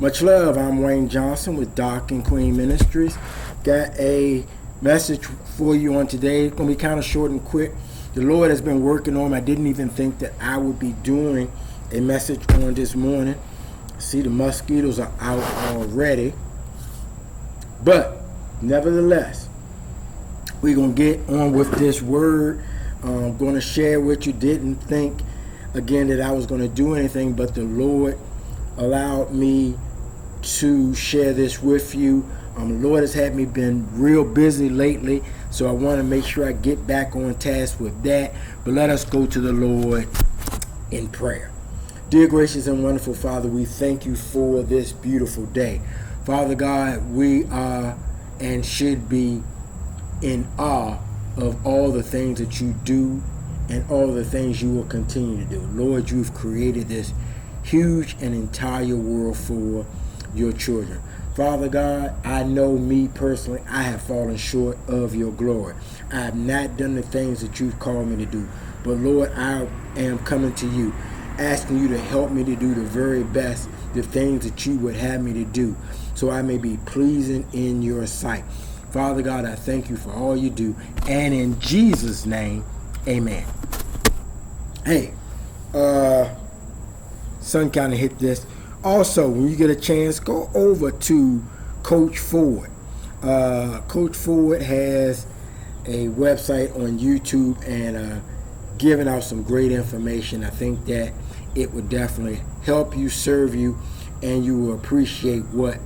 Much love. I'm Wayne Johnson with Doc and Queen Ministries. Got a message for you on today. It's going to be kind of short and quick. The Lord has been working on me. I didn't even think that I would be doing a message on this morning. See, the mosquitoes are out already. But nevertheless, we're going to get on with this word. I'm going to share what you didn't think, again, that I was going to do anything, but the Lord allowed me to share this with you. The Lord has had me been real busy lately, so I want to make sure I get back on task with that. But let us go to the Lord in prayer. Dear gracious and wonderful Father, we thank you for this beautiful day. Father God, we are and should be in awe of all the things that you do and all the things you will continue to do. Lord, you've created this huge and entire world for your children. Father God, I know me personally, I have fallen short of your glory. I have not done the things that you've called me to do. But Lord, I am coming to you, asking you to help me to do the very best, the things that you would have me to do, so I may be pleasing in your sight. Father God, I thank you for all you do. And in Jesus' name, amen. Hey, sun kind of hit this. Also, when you get a chance, go over to Coach Ford. Coach Ford has a website on YouTube and giving out some great information. I think that it would definitely help you, serve you, and you will appreciate what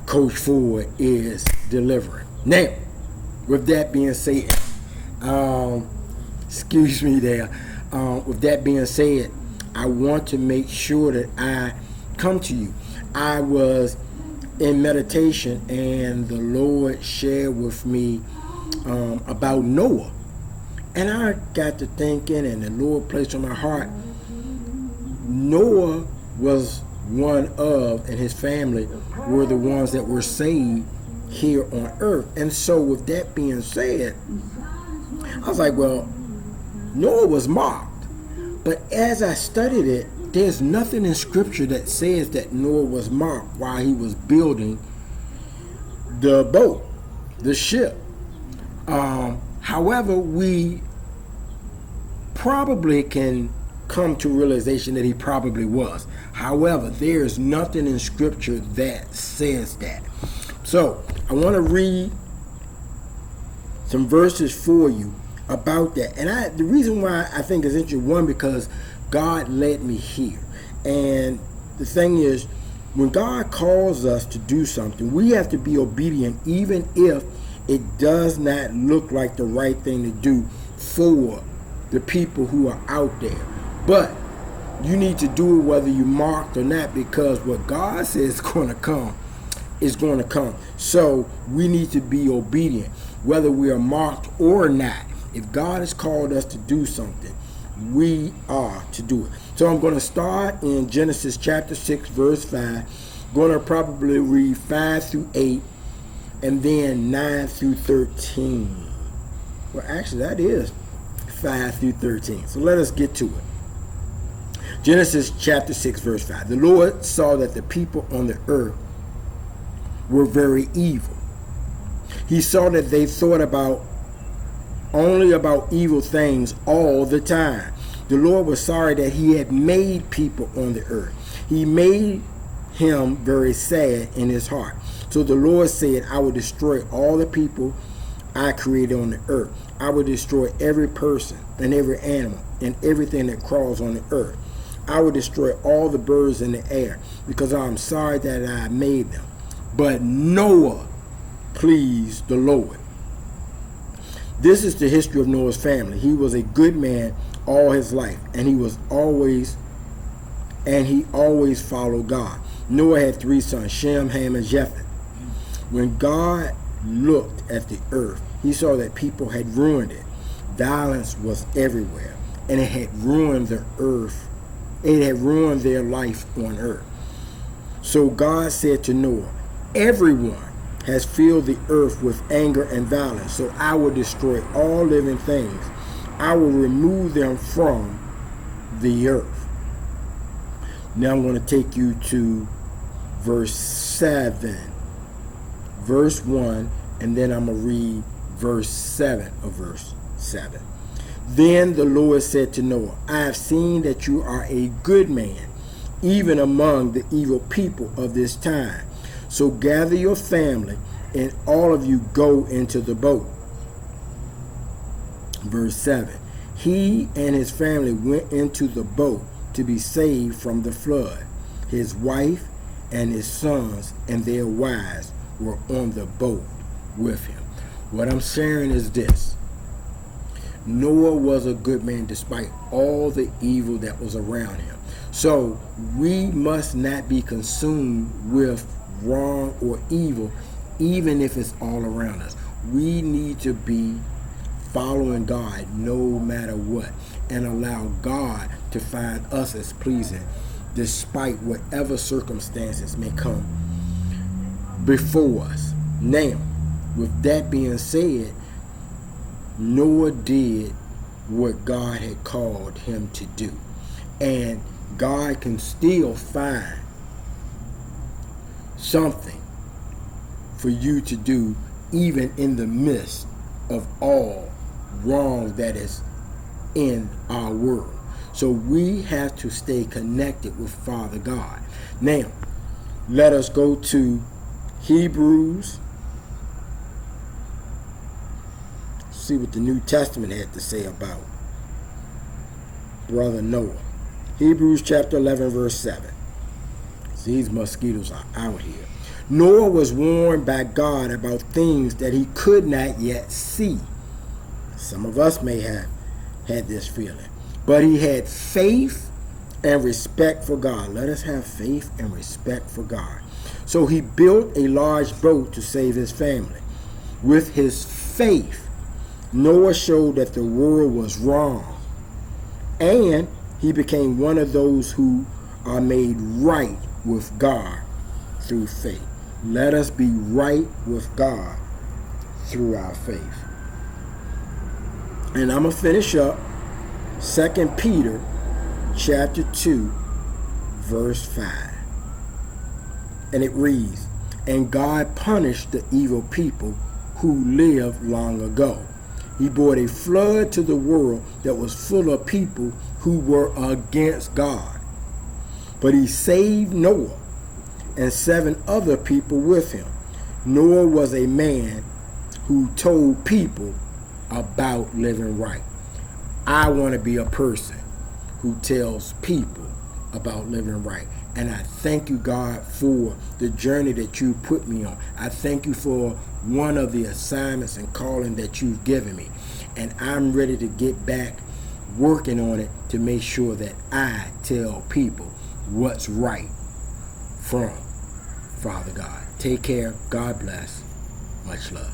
Coach Ford is delivering. Now, with that being said, excuse me there. With that being said, I want to make sure that I come to you. I was in meditation and the Lord shared with me about Noah. And I got to thinking, and the Lord placed on my heart, Noah was one of, and his family were the ones that were saved here on earth. And so with that being said, I was like, well, Noah was mocked. But as I studied it, there's nothing in scripture that says that Noah was mocked while he was building the boat, the ship. However, we probably can come to realization that he probably was. However, there's nothing in scripture that says that. So I want to read some verses for you about that. And the reason why I think it's interesting, one, because God led me here. And the thing is, when God calls us to do something, we have to be obedient, even if it does not look like the right thing to do for the people who are out there. But you need to do it whether you're marked or not, because what God says is going to come is going to come. So we need to be obedient, whether we are marked or not. If God has called us to do something, we are to do it. So I'm going to start in Genesis chapter 6, verse 5. Going to probably read 5 through 8, and then 9 through 13. Well, actually, that is 5 through 13. So let us get to it. Genesis chapter 6, verse 5. The Lord saw that the people on the earth were very evil. He saw that they thought only about evil things all the time. The Lord was sorry that he had made people on the earth. He made him very sad in his heart. So the Lord said, I will destroy all the people I created on the earth. I will destroy every person and every animal and everything that crawls on the earth. I will destroy all the birds in the air, because I am sorry that I made them. But Noah pleased the Lord. This is the history of Noah's family. He was a good man all his life, and he always followed God. Noah had 3 sons, Shem, Ham, and Japheth. When God looked at the earth, he saw that people had ruined it. Violence was everywhere, and it had ruined the earth. It had ruined their life on earth. So God said to Noah, everyone has filled the earth with anger and violence, so I will destroy all living things. I will remove them from the earth. Now I'm going to take you to verse 7, verse 1, and then I'm going to read verse 7 of verse 7. Then the Lord said to Noah, I have seen that you are a good man, even among the evil people of this time. So gather your family, and all of you go into the boat. Verse 7. He and his family went into the boat to be saved from the flood. His wife and his sons and their wives were on the boat with him. What I'm sharing is this. Noah was a good man despite all the evil that was around him. So we must not be consumed with wrong or evil, even if it's all around us. We need to be following God no matter what, and allow God to find us as pleasing despite whatever circumstances may come before us. Now, with that being said, Noah did what God had called him to do, and God can still find something for you to do even in the midst of all wrong that is in our world. So we have to stay connected with Father God. Now, let us go to Hebrews. See what the New Testament had to say about Brother Noah. Hebrews chapter 11, verse 7. See, these mosquitoes are out here. Noah was warned by God about things that he could not yet see. Some of us may have had this feeling. But he had faith and respect for God. Let us have faith and respect for God. So he built a large boat to save his family. With his faith, Noah showed that the world was wrong. And he became one of those who are made right with God through faith. Let us be right with God through our faith. And I'm going to finish up 2 Peter chapter 2, verse 5. And it reads, and God punished the evil people who lived long ago. He brought a flood to the world that was full of people who were against God. But he saved Noah and 7 other people with him. Noah was a man who told people about living right. I want to be a person who tells people about living right. And I thank you, God, for the journey that you put me on. I thank you for one of the assignments and calling that you've given me. And I'm ready to get back working on it to make sure that I tell people what's right from Father God. Take care. God bless. Much love.